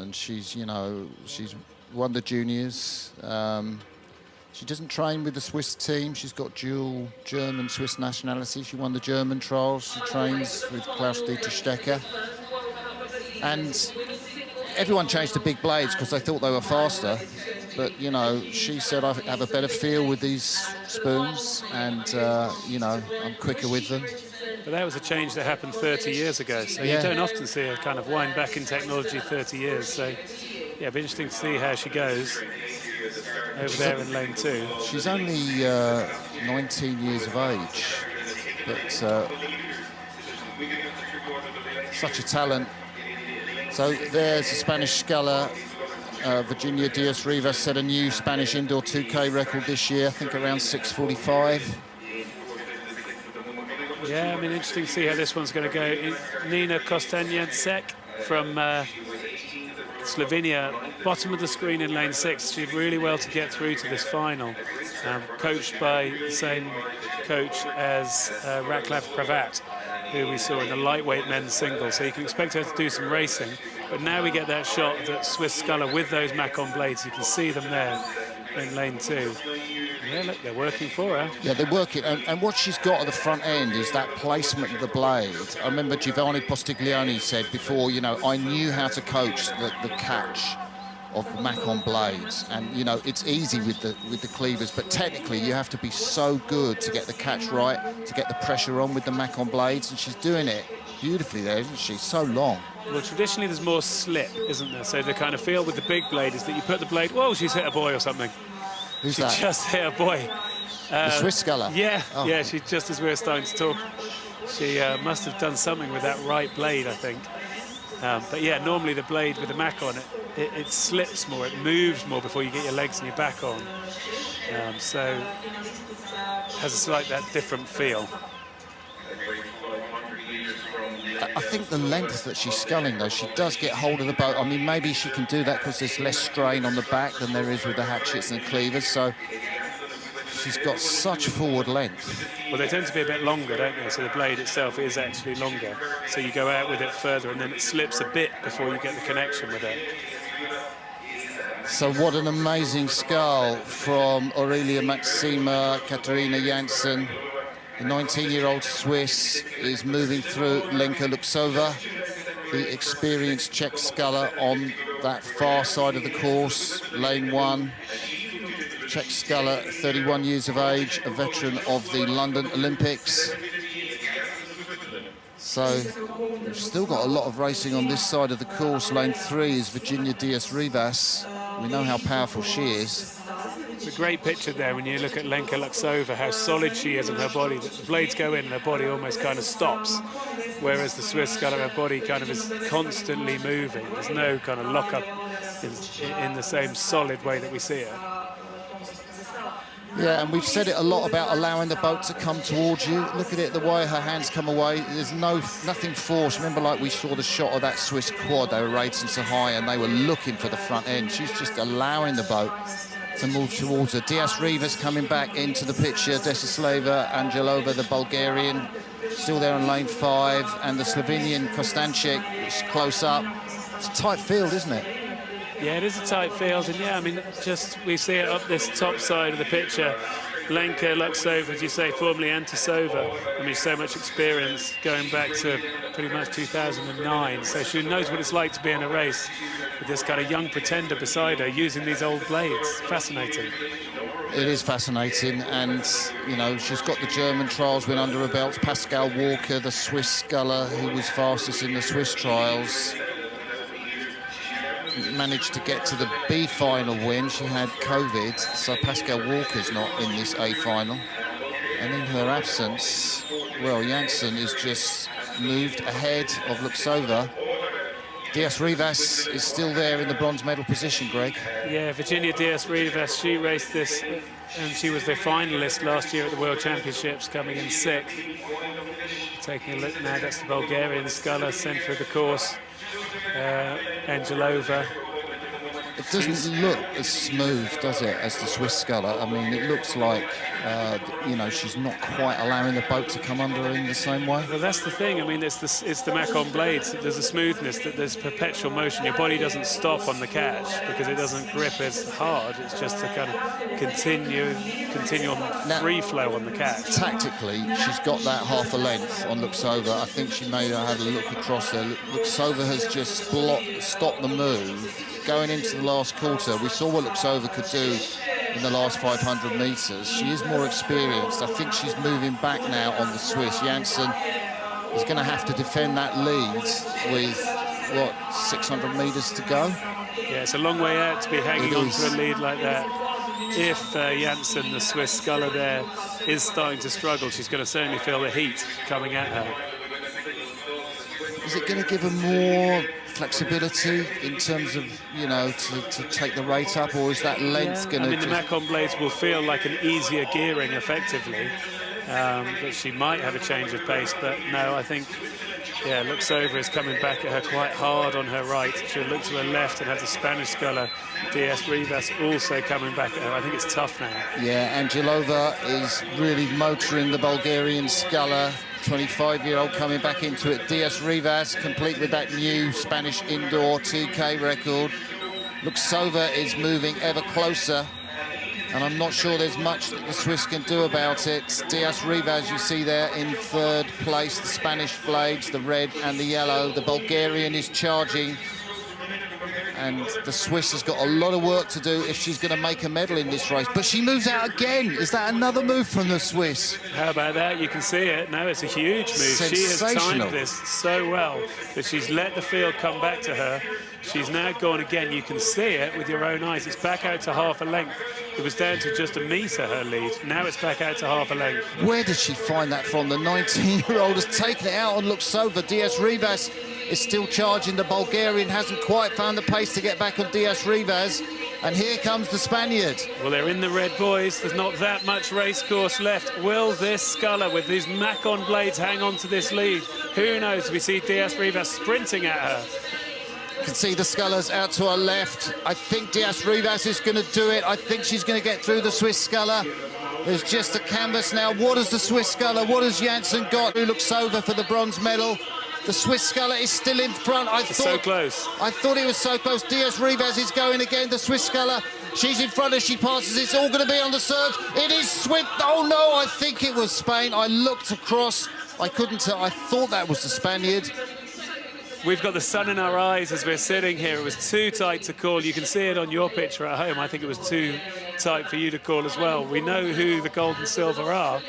and she's, you know, she's won the juniors. She doesn't train with the Swiss team. She's got dual German-Swiss nationality. She won the German trials. She trains with Klaus-Dieter Stecker. And everyone changed to big blades because they thought they were faster. But, you know, she said, I have a better feel with these spoons and, you know, I'm quicker with them. But that was a change that happened 30 years ago. So you don't often see a kind of wind back in technology 30 years. So, yeah, it'll be interesting to see how she goes over there in lane 2. She's only 19 years of age, but such a talent. So there's a Spanish sculler. Virginia Diaz-Rivas set a new Spanish indoor 2K record this year, I think around 6:45. Yeah, I mean, interesting to see how this one's going to go. Nina Kostanjacek from Slovenia, bottom of the screen in lane 6. She did really well to get through to this final. Coached by the same coach as Raclav Pravat, who we saw in the lightweight men's singles. So you can expect her to do some racing. But now we get that shot of that Swiss sculler with those Macon blades. You can see them there in lane 2. Yeah, look, they're working for her. Yeah, they're working. And what she's got at the front end is that placement of the blade. I remember Giovanni Postiglione said before, you know, I knew how to coach the catch of the Macon blades. And, you know, it's easy with the cleavers, but technically you have to be so good to get the catch right, to get the pressure on with the Macon blades. And she's doing it beautifully there, isn't she? So long. Well, traditionally there's more slip, isn't there? So the kind of feel with the big blade is that you put the blade, whoa, she's hit a boy or something. Who's she that? Just hit a boy. The Swiss sculler? Yeah, oh. Yeah, she just as we were starting to talk, she must have done something with that right blade, I think. But yeah, normally the blade with the Macon, it slips more, it moves more before you get your legs and your back on. So it has a slight that different feel. I think the length that she's sculling, though, she does get hold of the boat. I mean, maybe she can do that because there's less strain on the back than there is with the hatchets and the cleavers. So she's got such forward length. Well, they tend to be a bit longer, don't they? So the blade itself is actually longer. So you go out with it further and then it slips a bit before you get the connection with it. So what an amazing scull from Aurelia Maxima, Katarina Janssen. The 19-year-old Swiss is moving through Lenka Luksova, the experienced Czech sculler on that far side of the course, lane 1. Czech sculler, 31 years of age, a veteran of the London Olympics. So we've still got a lot of racing on this side of the course. Lane 3 is Virginia Diaz-Rivas. We know how powerful she is. It's a great picture there when you look at Lenka Luksova, how solid she is in her body. The blades go in and her body almost kind of stops, whereas the Swiss sculler, her body kind of is constantly moving. There's no kind of lock-up in the same solid way that we see it. Yeah, and we've said it a lot about allowing the boat to come towards you. Look at it, the way her hands come away. There's nothing forced. Remember, like we saw the shot of that Swiss quad, they were rating so high and they were looking for the front end. She's just allowing the boat to move towards her. Diaz-Rivas coming back into the picture. Desislava Angelova, the Bulgarian, still there on lane 5, and the Slovenian Kostanjacek is close up. It's a tight field, isn't it? Yeah, it is a tight field, and yeah, I mean, just we see it up this top side of the picture. Lenka Luksova, as you say, formerly Antisova. I mean, so much experience going back to pretty much 2009. So she knows what it's like to be in a race with this kind of young pretender beside her using these old blades. Fascinating. It is fascinating, and, you know, she's got the German trials win under her belt. Pascal Walker, the Swiss sculler, who was fastest in the Swiss trials, managed to get to the B final win. She had COVID, so Pascal Walker's not in this A final. And in her absence, well, Janssen is just moved ahead of Luksova. Diaz-Rivas is still there in the bronze medal position, Greg. Yeah, Virginia Diaz-Rivas, she raced this, and she was the finalist last year at the World Championships, coming in 6th. Taking a look now, that's the Bulgarian sculler, centre of the course. Angelova. It doesn't look as smooth, does it, as the Swiss sculler? I mean, it looks like, you know, she's not quite allowing the boat to come under her in the same way. Well, that's the thing. I mean, it's the Macon blades. There's a smoothness, that there's perpetual motion. Your body doesn't stop on the catch because it doesn't grip as hard. It's just to kind of continue on free flow on the catch. Tactically, she's got that half a length on Luxova. I think she may have had a look across there. Luxova has just stopped the move. Going into the last quarter, we saw what Luxova could do in the last 500 metres. She is more experienced. I think she's moving back now on the Swiss. Janssen is going to have to defend that lead with, what, 600 metres to go? Yeah, it's a long way out to be hanging on to a lead like that. If Janssen, the Swiss sculler there, is starting to struggle, she's going to certainly feel the heat coming at her. Is it going to give her more flexibility in terms of, you know, to take the rate up, or is that length going to... I mean, the Macon blades will feel like an easier gearing effectively, but she might have a change of pace. But no, I think, yeah, Luxova is coming back at her quite hard on her right. She'll look to her left and have the Spanish sculler, DS Rivas, also coming back at her. I think it's tough now. Yeah, Angelova is really motoring the Bulgarian sculler. 25-year-old coming back into it. DS Rivas, complete with that new Spanish indoor 2K record. Luxova is moving ever closer, and I'm not sure there's much that the Swiss can do about it. DS Rivas, you see there in third place, the Spanish blades, the red and the yellow. The Bulgarian is charging, and the Swiss has got a lot of work to do if she's going to make a medal in this race. But she moves out again. Is that another move from the Swiss? How about that? You can see it. No, it's a huge move. She has timed this so well that she's let the field come back to her. She's now gone again. You can see it with your own eyes. It's back out to half a length. It was down to just a metre, her lead. Now it's back out to half a length. Where did she find that from? The 19-year-old has taken it out on Luxova. DS Rivas is still charging. The Bulgarian hasn't quite found the pace to get back on DS Rivas. And here comes the Spaniard. Well, they're in the red, boys. There's not that much race course left. Will this sculler with these Macon blades hang on to this lead? Who knows? We see DS Rivas sprinting at her. You can see the scullers out to her left. I think DS Rivas is going to do it. I think she's going to get through the Swiss sculler. There's just a canvas now. What has the Swiss sculler, what has Janssen got? Who looks over for the bronze medal? The Swiss sculler is still in front. So close. I thought it was so close. DS Rivas is going again. The Swiss sculler, she's in front as she passes. It's all going to be on the surge. It is Swiss. Oh, no, I think it was Spain. I looked across. I couldn't tell. I thought that was the Spaniard. We've got the sun in our eyes as we're sitting here. It was too tight to call. You can see it on your picture at home. I think it was too tight for you to call as well. We know who the gold and silver are.